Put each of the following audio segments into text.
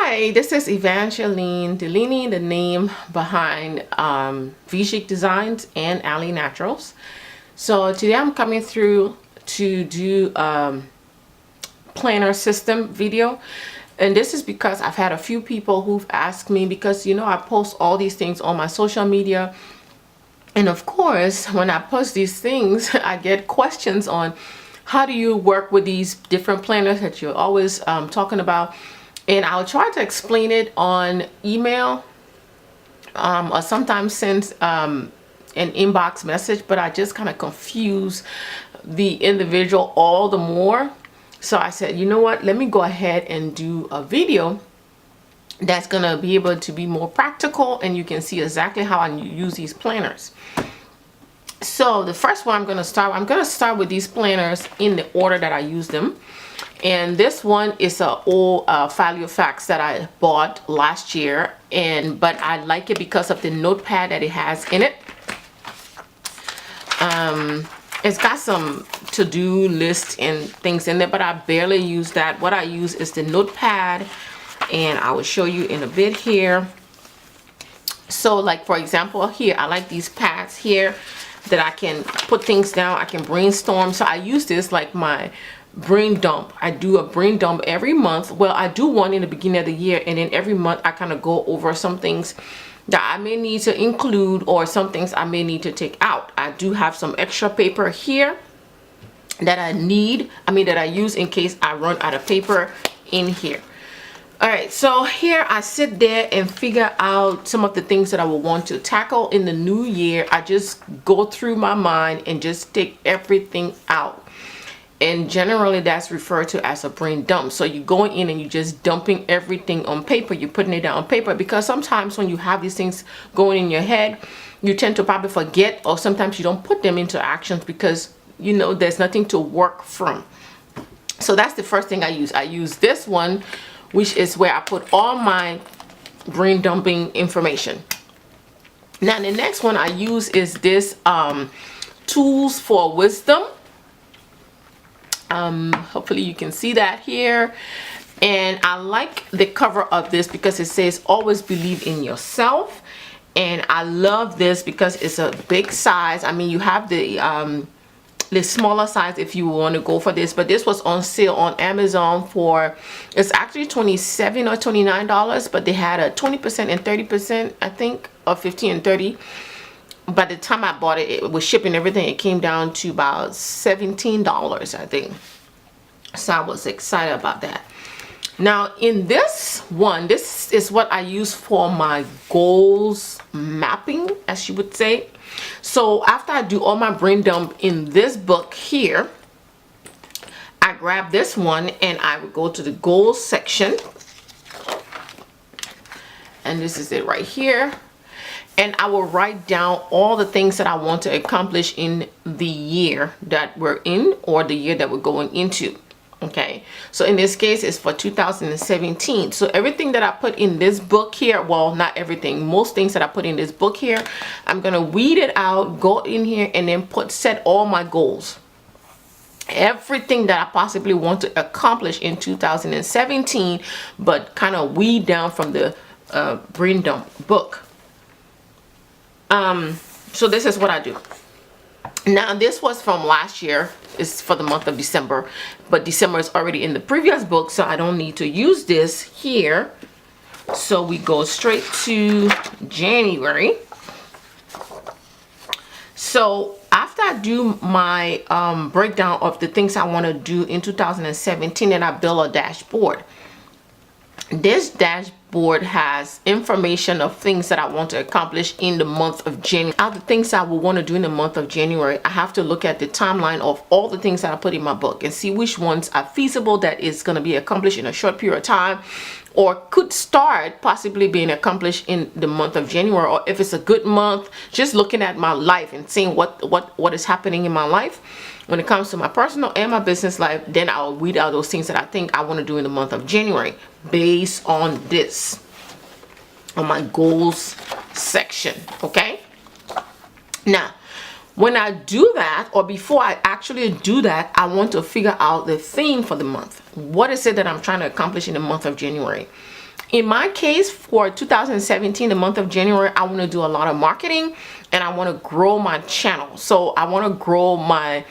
Hi, this is Evangeline Delaney, the name behind V-Chic Designs and Alley Naturals. So today I'm coming through to do planner system video, and this is because I've had a few people who've asked me, because you know I post all these things on my social media, and of course when I post these things I get questions on how do you work with these different planners that you're always talking about. And I'll try to explain it on email or sometimes send an inbox message, but I just kind of confuse the individual all the more. So I said, you know what, let me go ahead and do a video that's gonna be able to be more practical, and you can see exactly how I use these planners. So the first one I'm gonna start with these planners in the order that I use them. And this one is an old FiloFax that I bought last year, but I like it because of the notepad that it has in it. It's got some to-do list and things in there, but I barely use that. What I use is the notepad, and I will show you in a bit here. So like for example here, I like these pads here that I can put things down, I can brainstorm. So I use this like my brain dump. I do a brain dump every month. Well, I do one in the beginning of the year, and then every month I kind of go over some things that I may need to include or some things I may need to take out. I do have some extra paper here that I use in case I run out of paper in here. All right, so here I sit there and figure out some of the things that I will want to tackle in the new year. I just go through my mind and just take everything out. And generally that's referred to as a brain dump. So you're going in and you're just dumping everything on paper. You're putting it down on paper, because sometimes when you have these things going in your head, you tend to probably forget, or sometimes you don't put them into actions because you know there's nothing to work from. So that's the first thing I use. I use this one, which is where I put all my brain dumping information. Now the next one I use is this Tools for Wisdom. Hopefully you can see that here, and I like the cover of this because it says always believe in yourself. And I love this because it's a big size. I mean, you have the smaller size if you want to go for this, but this was on sale on Amazon for, it's actually $27 or $29, but they had a 20% and 30%, I think, or 15 and 30. By the time I bought it, it was shipping everything, it came down to about $17, I think. So I was excited about that. Now in this one, this is what I use for my goals mapping, as you would say. So after I do all my brain dump in this book here, I grab this one and I would go to the goals section, and this is it right here. And I will write down all the things that I want to accomplish in the year that we're in, or the year that we're going into. Okay, so in this case it's for 2017. So everything that I put in this book here, well, not everything, most things that I put in this book here, I'm gonna weed it out, go in here, and then set all my goals. Everything that I possibly want to accomplish in 2017, but kind of weed down from the brain dump book. So this is what I do. Now this was from last year, it's for the month of December, but December is already in the previous book, so I don't need to use this here. So we go straight to January. So after I do my breakdown of the things I want to do in 2017, and I build a dashboard. This dashboard has information of things that I want to accomplish in the month of January. All the things I will want to do in the month of January, I have to look at the timeline of all the things that I put in my book and see which ones are feasible, that is going to be accomplished in a short period of time, or could start possibly being accomplished in the month of January. Or if it's a good month, just looking at my life and seeing what is happening in my life when it comes to my personal and my business life, then I'll weed out those things that I think I want to do in the month of January based on this, on my goals section. Okay, now when I do that, or before I actually do that, I want to figure out the theme for the month. What is it that I'm trying to accomplish in the month of January? in my case, for 2017, the month of January, I want to do a lot of marketing and I want to grow my channel. So I want to grow my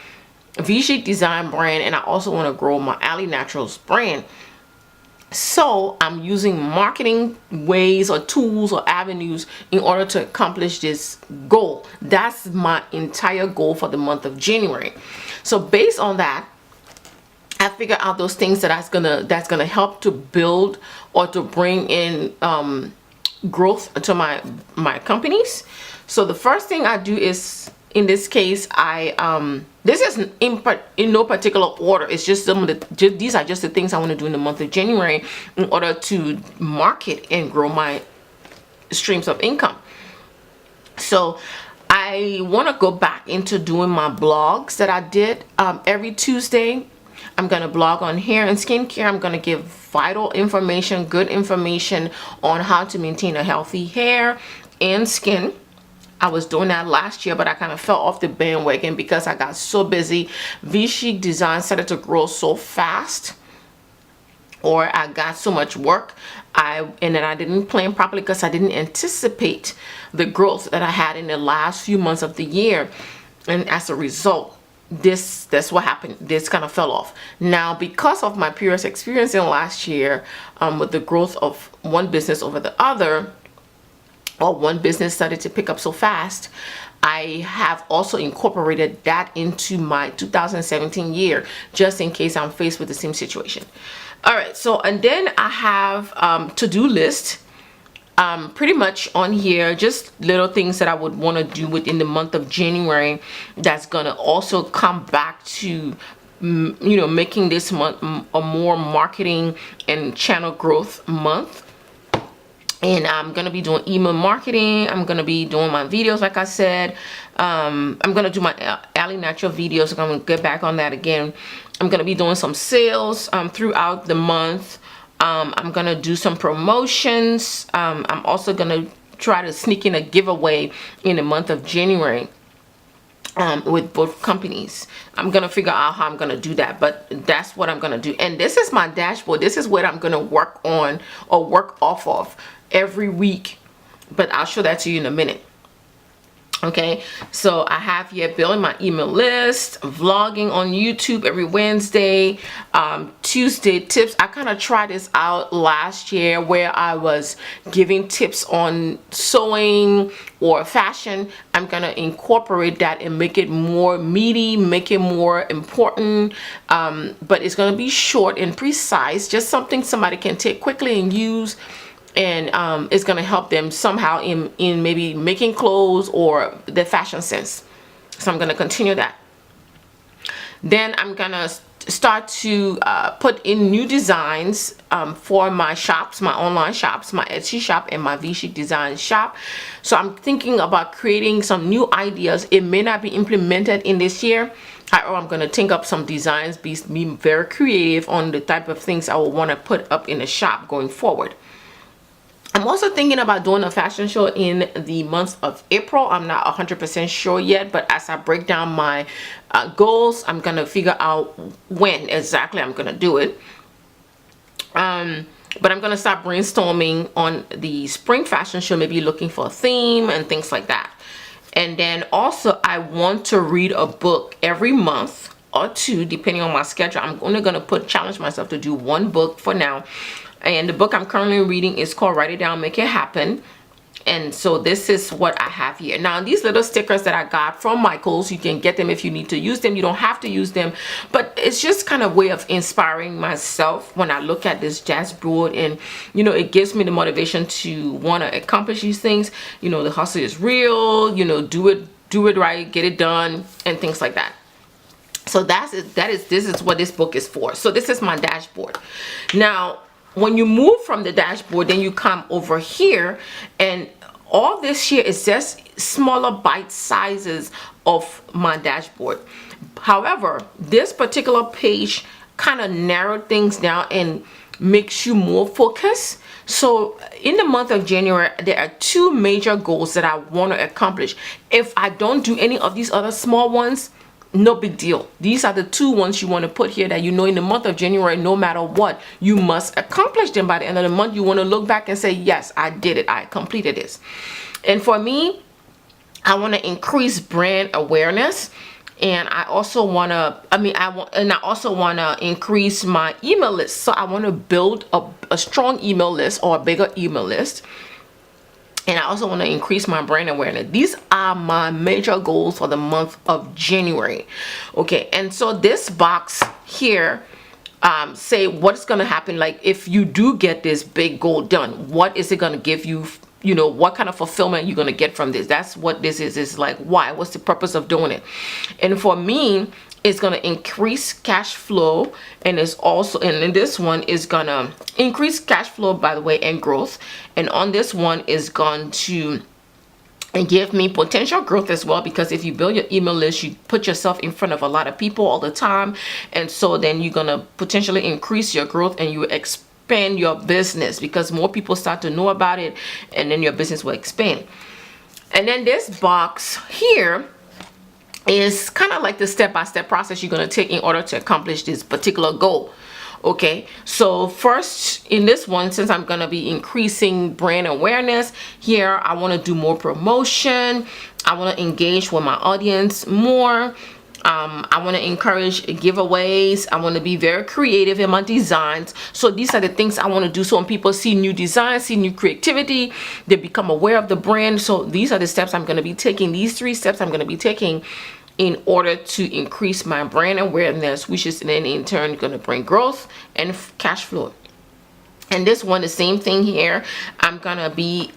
V-Chic Design brand, and I also want to grow my Alley Naturals brand. So I'm using marketing ways or tools or avenues in order to accomplish this goal. That's my entire goal for the month of January. So based on that, I figure out those things that's gonna help to build or to bring in growth to my companies. So the first thing I do is, in this case, this is in no particular order. It's just these are just the things I want to do in the month of January in order to market and grow my streams of income. So I want to go back into doing my blogs that I did every Tuesday. I'm going to blog on hair and skincare. I'm going to give vital information, good information on how to maintain a healthy hair and skin. I was doing that last year, but I kind of fell off the bandwagon because I got so busy. V-Chic Design started to grow so fast, or I got so much work, and then I didn't plan properly because I didn't anticipate the growth that I had in the last few months of the year. And as a result, that's what happened. This kind of fell off. Now, because of my previous experience in last year, with the growth of one business over the other, or one business started to pick up so fast, I have also incorporated that into my 2017 year, just in case I'm faced with the same situation. All right, so, and then I have to-do list, pretty much on here, just little things that I would want to do within the month of January that's gonna also come back to making this month a more marketing and channel growth month. And I'm going to be doing email marketing. I'm going to be doing my videos, like I said. I'm going to do my Alley Natural videos. So I'm going to get back on that again. I'm going to be doing some sales throughout the month. I'm going to do some promotions. I'm also going to try to sneak in a giveaway in the month of January with both companies. I'm going to figure out how I'm going to do that, but that's what I'm going to do. And this is my dashboard. This is what I'm going to work on or work off of every week, but I'll show that to you in a minute. Okay, so I have here building my email list, vlogging on YouTube every Wednesday, Tuesday tips. I kind of tried this out last year where I was giving tips on sewing or fashion. I'm gonna incorporate that and make it more meaty, make it more important, but it's gonna be short and precise, just something somebody can take quickly and use. And it's going to help them somehow in maybe making clothes or their fashion sense. So I'm going to continue that. Then I'm going to start to put in new designs for my shops, my online shops, my Etsy shop, and my V-Chic Design shop. So I'm thinking about creating some new ideas. It may not be implemented in this year. However, I'm going to think up some designs, be very creative on the type of things I will want to put up in the shop going forward. I'm also thinking about doing a fashion show in the month of April. I'm not 100% sure yet, but as I break down my goals, I'm going to figure out when exactly I'm going to do it. But I'm going to start brainstorming on the spring fashion show, maybe looking for a theme and things like that. And then also I want to read a book every month or two, depending on my schedule. I'm only going to challenge myself to do one book for now. And the book I'm currently reading is called Write It Down, Make It Happen. And so this is what I have here. Now, these little stickers that I got from Michael's, you can get them if you need to use them. You don't have to use them, but it's just kind of a way of inspiring myself when I look at this dashboard, and it gives me the motivation to want to accomplish these things. The hustle is real, do it right, get it done, and things like that. So this is what this book is for. So this is my dashboard. Now, when you move from the dashboard, then you come over here, and all this here is just smaller bite sizes of my dashboard. However, this particular page kind of narrowed things down and makes you more focused. So in the month of January, there are two major goals that I want to accomplish. If I don't do any of these other small ones, no big deal. These are the 2 ones you want to put here that you know in the month of January, no matter what, you must accomplish them. By the end of the month, you want to look back and say, yes, I did it. I completed this. And for me, I want to increase brand awareness. And I also want to, I also want to increase my email list. So I want to build a strong email list or a bigger email list. And I also want to increase my brand awareness. These are my major goals for the month of January. Okay, and so this box here, say what's going to happen. Like if you do get this big goal done, what is it going to give you? You know, what kind of fulfillment you're going to get from this? That's what this is. It's like, why? What's the purpose of doing it? And for me, it's going to increase cash flow, and it's also, and then this one is going to increase cash flow, by the way, and growth. And on this one is going to give me potential growth as well, because if you build your email list, you put yourself in front of a lot of people all the time, and so then you're going to potentially increase your growth, and you expand your business because more people start to know about it, and then your business will expand. And then this box here is kind of like the step-by-step process you're going to take in order to accomplish this particular goal. Okay, so first in this one, since I'm going to be increasing brand awareness here, I want to do more promotion. I want to engage with my audience more. I want to encourage giveaways. I want to be very creative in my designs. So these are the things I want to do. So when people see new designs, see new creativity, they become aware of the brand. So these are the steps I'm going to be taking. These 3 steps I'm going to be taking in order to increase my brand awareness, which is then in turn going to bring growth and cash flow. And this one, the same thing here. I'm gonna be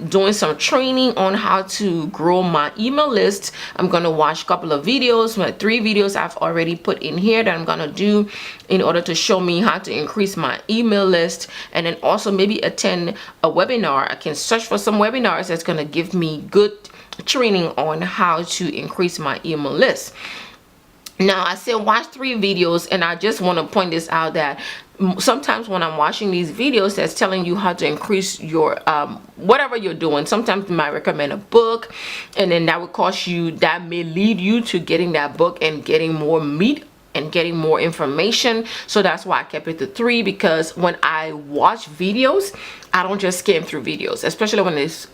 doing some training on how to grow my email list. I'm gonna watch a couple of videos, my 3 videos I've already put in here that I'm gonna do in order to show me how to increase my email list. And then also maybe attend a webinar. I can search for some webinars that's gonna give me good training on how to increase my email list. Now I said watch 3 videos, and I just want to point this out that sometimes when I'm watching these videos that's telling you how to increase your whatever you're doing, sometimes you might recommend a book, and then that would cost you, that may lead you to getting that book and getting more meat and getting more information. So that's why I kept it to 3, because when I watch videos, I don't just skim through videos, especially when it's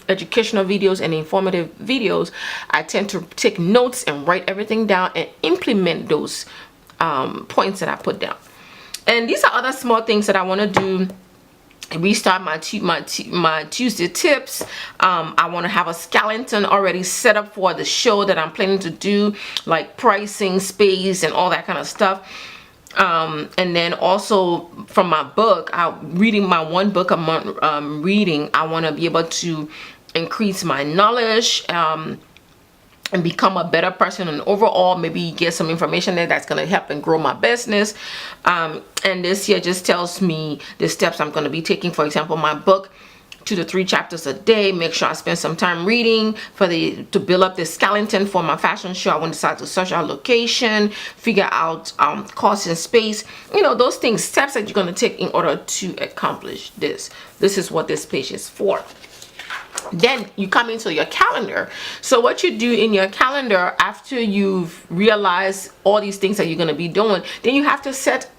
educational videos and informative videos. I tend to take notes and write everything down and implement those points that I put down. And these are other small things that I want to do. Restart my Tuesday tips. I want to have a skeleton already set up for the show that I'm planning to do, like pricing, space, and all that kind of stuff. And then also from my book, reading my 1 book a month reading, I want to be able to increase my knowledge and become a better person, and overall maybe get some information there that's going to help and grow my business. And this here just tells me the steps I'm going to be taking. For example, my book, 2 to 3 chapters a day. Make sure I spend some time reading to build up this skeleton for my fashion show. I want to decide to search out location, figure out cost and space, you know, those things, steps that you're going to take in order to accomplish this. This is what this page is for. Then you come into your calendar. So what you do in your calendar after you've realized all these things that you're going to be doing, then you have to set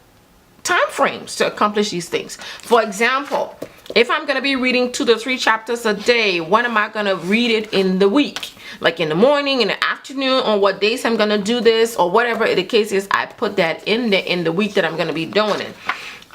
time frames to accomplish these things. For example, if I'm going to be reading 2 to 3 chapters a day, when am I going to read it in the week? Like in the morning, in the afternoon, on what days I'm going to do this, or whatever the case is, I put that in the week that I'm going to be doing it.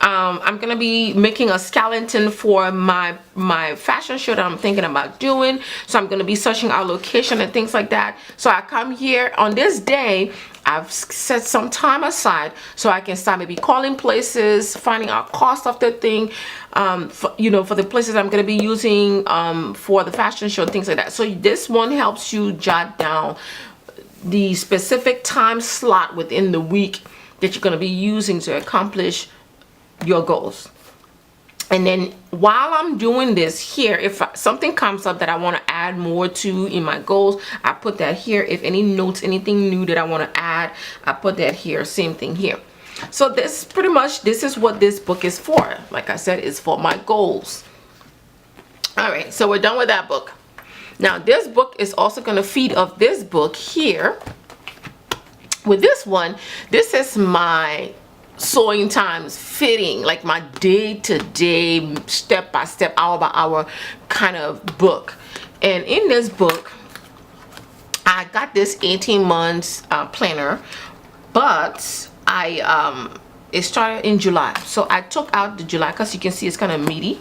I'm gonna be making a skeleton for my fashion show that I'm thinking about doing, so I'm gonna be searching our location and things like that. So I come here on this day, I've set some time aside so I can start maybe calling places, finding out cost of the thing, for the places I'm gonna be using for the fashion show, things like that. So this one helps you jot down the specific time slot within the week that you're gonna be using to accomplish your goals. And then while I'm doing this here, if something comes up that I want to add more to in my goals, I put that here. If any notes, anything new that I want to add, I put that here. Same thing here. So this pretty much, this is what this book is for. Like I said, it's for my goals. All right, so we're done with that book. Now this book is also going to feed off this book here. With this one, this is my sewing times fitting, like my day-to-day, step-by-step, hour-by-hour kind of book. And in this book, I got this 18 months planner, but it started in July, so I took out the July, because you can see it's kind of meaty.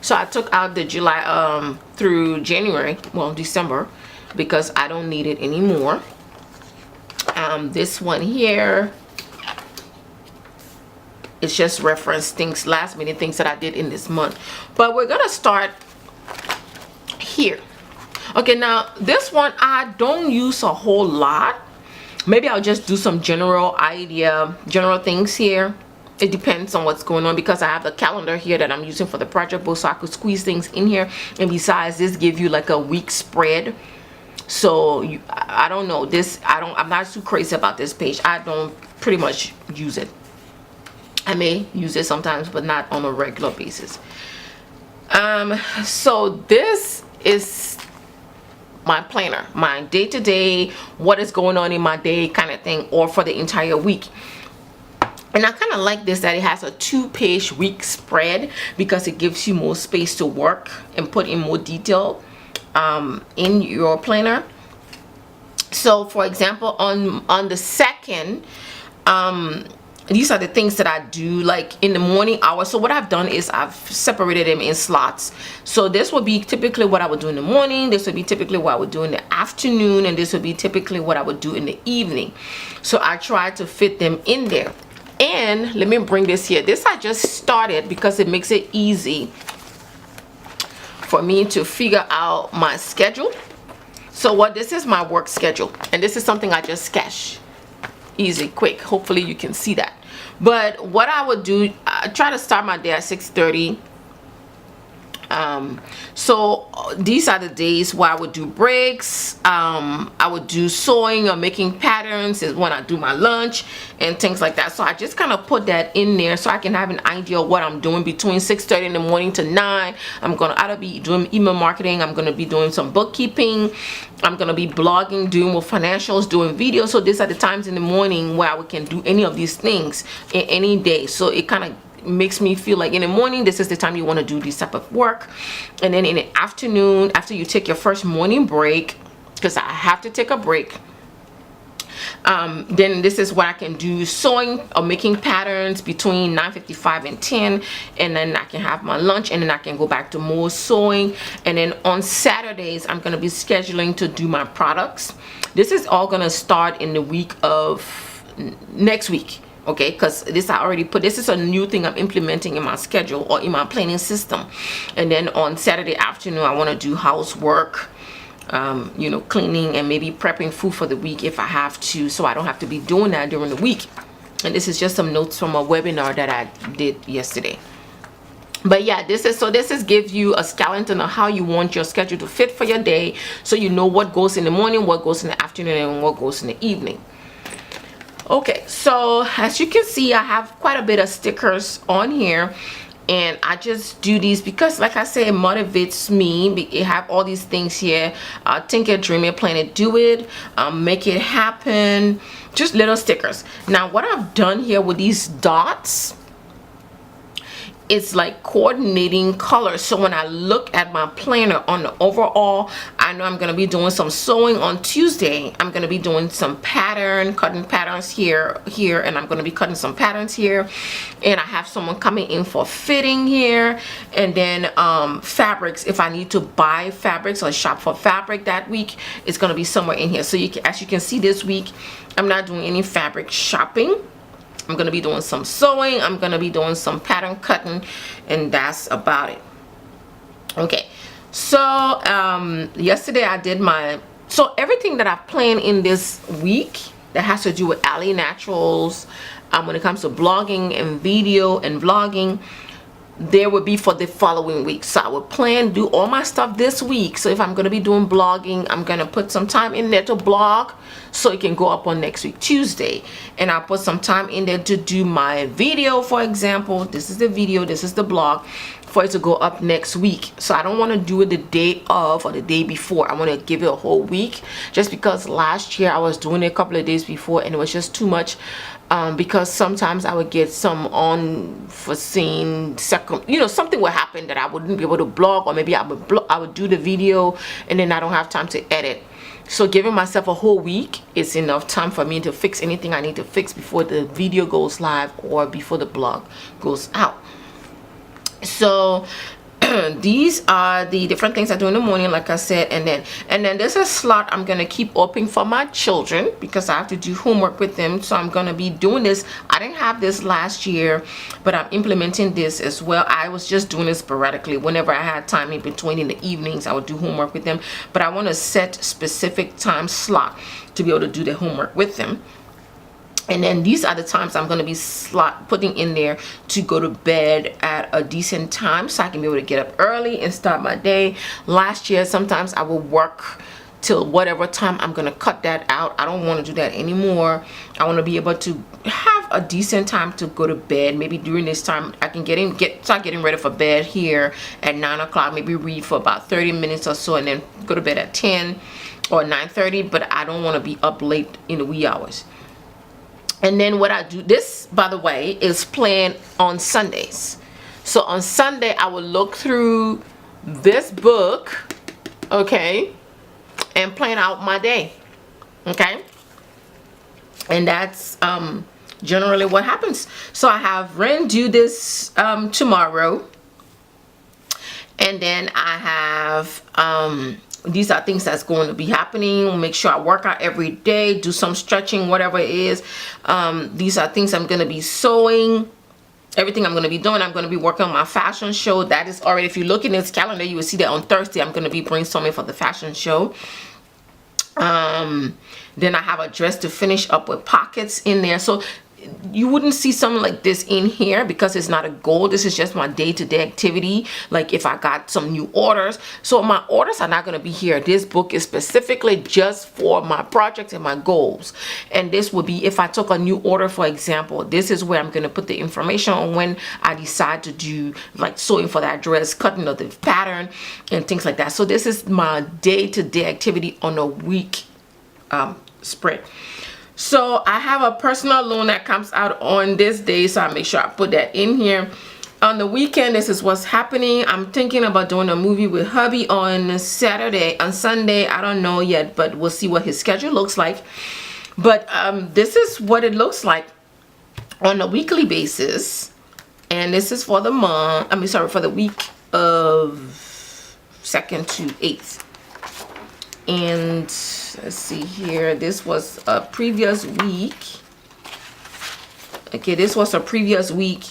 So I took out the July through January, well, December, because I don't need it anymore. This one here, it's just reference things, last minute things that I did in this month. But we're gonna start here. Okay, now this one I don't use a whole lot. Maybe I'll just do some general things here. It depends on what's going on, because I have the calendar here that I'm using for the project book, so I could squeeze things in here. And besides, this give you like a week spread. So I don't know, this I'm not too crazy about this page. I don't pretty much use it. I may use it sometimes, but not on a regular basis. So this is my planner, my day-to-day, what is going on in my day kind of thing, or for the entire week. And I kind of like this, that it has a 2-page week spread, because it gives you more space to work and put in more detail in your planner. So for example, on the second, these are the things that I do like in the morning hours. So what I've done is I've separated them in slots. So this would be typically what I would do in the morning, this would be typically what I would do in the afternoon, and this would be typically what I would do in the evening. So I try to fit them in there. And let me bring this here. This I just started because it makes it easy for me to figure out my schedule. So this is my work schedule, and this is something I just sketch. Easy, quick. Hopefully you can see that. But what I would do, I try to start my day at 6:30. So these are the days where I would do breaks. I would do sewing or making patterns is when I do my lunch and things like that. So I just kind of put that in there so I can have an idea of what I'm doing between 6:30 in the morning to 9. I'm gonna either be doing email marketing, I'm gonna be doing some bookkeeping, I'm gonna be blogging, doing more financials, doing videos. So these are the times in the morning where I can do any of these things in any day. So it kind of makes me feel like in the morning, this is the time you want to do this type of work. And then in the afternoon, after you take your first morning break, because I have to take a break, then this is what I can do, sewing or making patterns between 9:55 and 10, and then I can have my lunch, and then I can go back to more sewing. And then on Saturdays, I'm going to be scheduling to do my products. This is all going to start in the week of next week. Okay, because this I already put, this is a new thing I'm implementing in my schedule or in my planning system. And then on Saturday afternoon, I want to do housework, you know, cleaning and maybe prepping food for the week if I have to, so I don't have to be doing that during the week. And this is just some notes from a webinar that I did yesterday. But yeah, this is gives you a skeleton of how you want your schedule to fit for your day, so you know what goes in the morning, what goes in the afternoon, and what goes in the evening. Okay, so as you can see, I have quite a bit of stickers on here, and I just do these because, like I said, it motivates me. It have all these things here. Think it, dream it, plan it, do it, make it happen. Just little stickers. Now what I've done here with these dots, it's like coordinating colors. So when I look at my planner on the overall, I know I'm going to be doing some sewing on Tuesday. I'm going to be doing some cutting patterns here, and I'm going to be cutting some patterns here. And I have someone coming in for fitting here. And then fabrics, if I need to buy fabrics or shop for fabric that week, it's going to be somewhere in here. So as you can see, this week, I'm not doing any fabric shopping. I'm going to be doing some sewing, I'm going to be doing some pattern cutting, and that's about it. Okay, so yesterday I did so everything that I've planned in this week that has to do with Ali Naturals, when it comes to blogging and video and vlogging, there would be for the following week. So I would plan, do all my stuff this week. So if I'm going to be doing blogging, I'm going to put some time in there to blog so it can go up on next week Tuesday. And I'll put some time in there to do my video, for example. This is the video, this is the blog, for it to go up next week. So I don't want to do it the day of or the day before. I want to give it a whole week, just because last year I was doing it a couple of days before and it was just too much. Because sometimes I would get some unforeseen something would happen that I wouldn't be able to blog, or maybe I would do the video and then I don't have time to edit. So giving myself a whole week is enough time for me to fix anything I need to fix before the video goes live or before the blog goes out. So these are the different things I do in the morning, like I said, and then there's a slot I'm gonna keep open for my children because I have to do homework with them. So I'm gonna be doing this. I didn't have this last year, but I'm implementing this as well. I was just doing this sporadically whenever I had time in between. In the evenings I would do homework with them, but I want to set specific time slot to be able to do the homework with them. And then these are the times I'm going to be putting in there to go to bed at a decent time so I can be able to get up early and start my day. Last year, sometimes I would work till whatever time. I'm going to cut that out. I don't want to do that anymore. I want to be able to have a decent time to go to bed. Maybe during this time I can start getting ready for bed here at 9 o'clock, maybe read for about 30 minutes or so, and then go to bed at 10 or 9:30. But I don't want to be up late in the wee hours. And then what I do, this, by the way, is planned on Sundays. So on Sunday, I will look through this book, okay, and plan out my day, okay? And that's generally what happens. So I have Ren do this tomorrow. And then I have these are things that's going to be happening. Make sure I work out every day, do some stretching, whatever it is. These are things I'm going to be sewing. Everything I'm going to be doing. I'm going to be working on my fashion show. That is already, if you look in this calendar, you will see that on Thursday I'm going to be brainstorming for the fashion show. Then I have a dress to finish up with pockets in there. So you wouldn't see something like this in here because it's not a goal. This is just my day-to-day activity. Like if I got some new orders. So my orders are not going to be here. This book is specifically just for my projects and my goals. And this would be if I took a new order, for example. This is where I'm going to put the information on when I decide to do like sewing for that dress, cutting of the pattern and things like that. So this is my day-to-day activity on a week spread. So I have a personal loan that comes out on this day, so I make sure I put that in here. On the weekend, this is what's happening. I'm thinking about doing a movie with hubby on Saturday. On Sunday, I don't know yet, but we'll see what his schedule looks like. But this is what it looks like on a weekly basis. And this is for the month, for the week of 2nd to 8th. And let's see here, this was a previous week. Okay, this was a previous week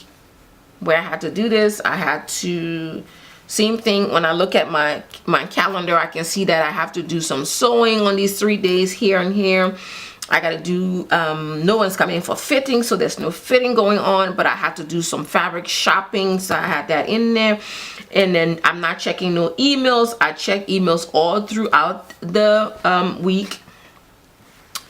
where I had to do this. I had to, same thing, when I look at my calendar, I can see that I have to do some sewing on these 3 days here and here. I gotta do, no one's coming in for fitting, so there's no fitting going on, but I have to do some fabric shopping, so I had that in there. And then I'm not checking no emails. I check emails all throughout the week.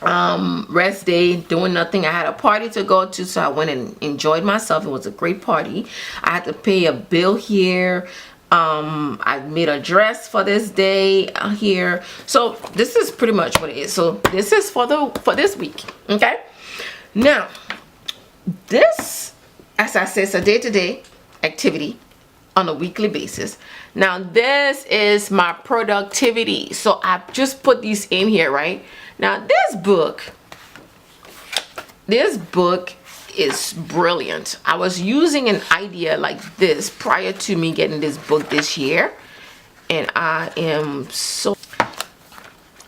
Rest day, doing nothing. I had a party to go to, so I went and enjoyed myself. It was a great party. I had to pay a bill here. I made a dress for this day here. So this is pretty much what it is. So this is for this week. Okay. Now this, as I said, is a day-to-day activity on a weekly basis. Now this is my productivity. So I just put these in here, right? Now this book is brilliant. I was using an idea like this prior to me getting this book this year, and I am so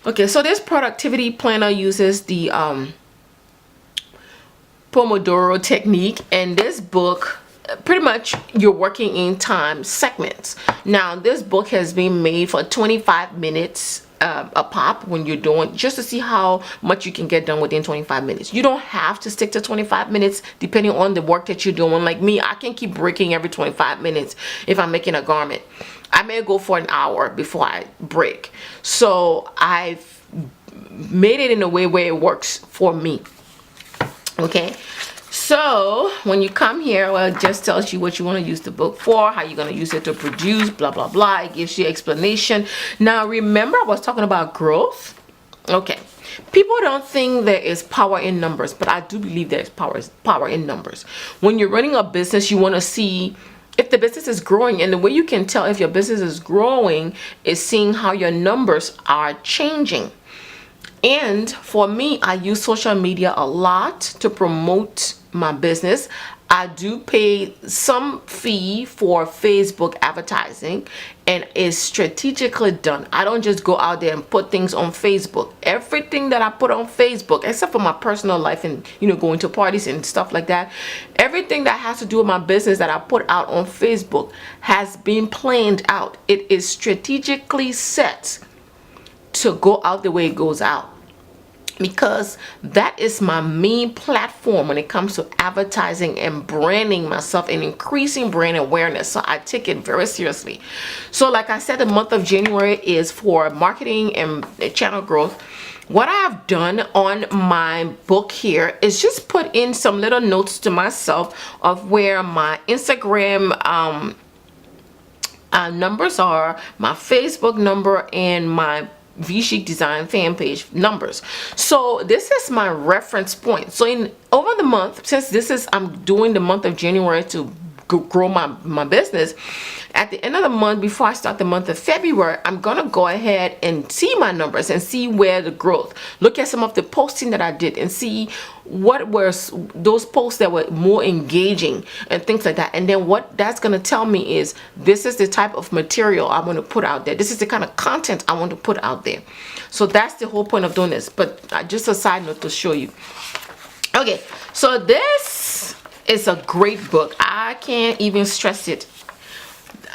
okay. So this productivity planner uses the Pomodoro technique, and this book, pretty much you're working in time segments. Now this book has been made for 25 minutes a pop when you're doing, just to see how much you can get done within 25 minutes. You don't have to stick to 25 minutes depending on the work that you're doing. Like me, I can keep breaking every 25 minutes if I'm making a garment. I may go for an hour before I break. So I've made it in a way where it works for me. Okay, so when you come here, well, it just tells you what you want to use the book for, how you're going to use it to produce, blah blah blah. It gives you explanation. Now remember, I was talking about growth. Okay, people don't think there is power in numbers, but I do believe there is power in numbers. When you're running a business, you want to see if the business is growing, and the way you can tell if your business is growing is seeing how your numbers are changing. And for me, I use social media a lot to promote my business. I do pay some fee for Facebook advertising, and it's strategically done. I don't just go out there and put things on Facebook. Everything that I put on Facebook, except for my personal life and, you know, going to parties and stuff like that, everything that has to do with my business that I put out on Facebook has been planned out. It is strategically set to go out the way it goes out, because that is my main platform when it comes to advertising and branding myself and increasing brand awareness. So I take it very seriously. So like I said, the month of January is for marketing and channel growth. What I've done on my book here is just put in some little notes to myself of where my Instagram numbers are, my Facebook number, and my V-Chic Design fan page numbers. So this is my reference point. So in over the month, since this is, I'm doing the month of January to grow my business, at the end of the month, before I start the month of February, I'm gonna go ahead and see my numbers and see where the growth. Look at some of the posting that I did and see what were those posts that were more engaging and things like that. And then what that's gonna tell me is, this is the type of material I want to put out there. This is the kind of content I want to put out there. So that's the whole point of doing this. But just a side note to show you. Okay, so this is a great book. I can't even stress it.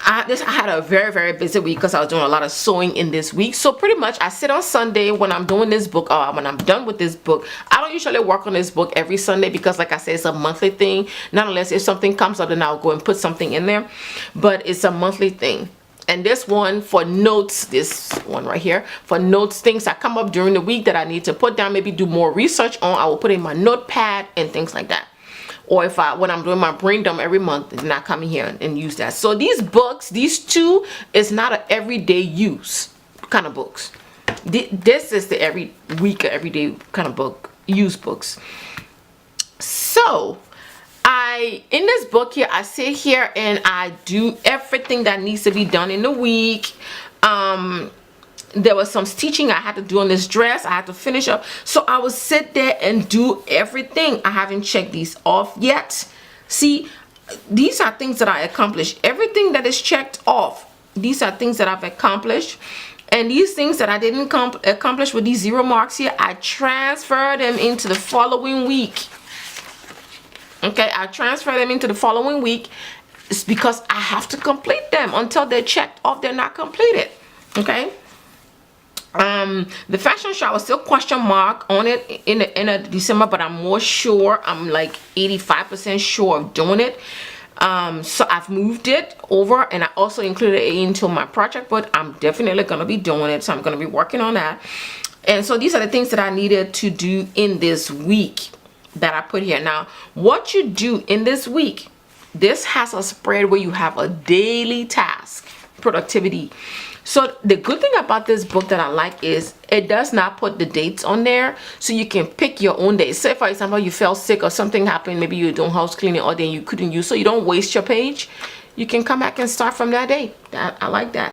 I had a very busy week because I was doing a lot of sewing in this week. So pretty much I sit on Sunday when I'm doing this book, or when I'm done with this book. I don't usually work on this book every Sunday because, like I said, it's a monthly thing. Not unless if something comes up, then I'll go and put something in there. But it's a monthly thing. And this one for notes, this one right here, for notes, things that come up during the week that I need to put down, maybe do more research on, I will put in my notepad and things like that. Or if when I'm doing my brain dump every month, then I come in here and use that. So these books, these two, is not an everyday use kind of books. This is the every week or everyday kind of book, use books. So in this book here, I sit here and I do everything that needs to be done in the week. There was some stitching I had to do on this dress. I had to finish up. So I would sit there and do everything. I haven't checked these off yet. See, these are things that I accomplished. Everything that is checked off, these are things that I've accomplished. And these things that I didn't accomplish with these 0 marks here, I transfer them into the following week. Okay, I transfer them into the following week. It's because I have to complete them. Until they're checked off, they're not completed. Okay. The fashion show, I was still question mark on it in the end of December, but I'm more sure. I'm like 85% sure of doing it. So I've moved it over, and I also included it into my project, but I'm definitely gonna be doing it. So I'm gonna be working on that. And so these are the things that I needed to do in this week that I put here. Now, what you do in this week, this has a spread where you have a daily task, productivity. So the good thing about this book that I like is it does not put the dates on there, so you can pick your own days. Say for example you fell sick or something happened, maybe you're doing house cleaning all day and you couldn't use, so you don't waste your page. You can come back and start from that day. I like that.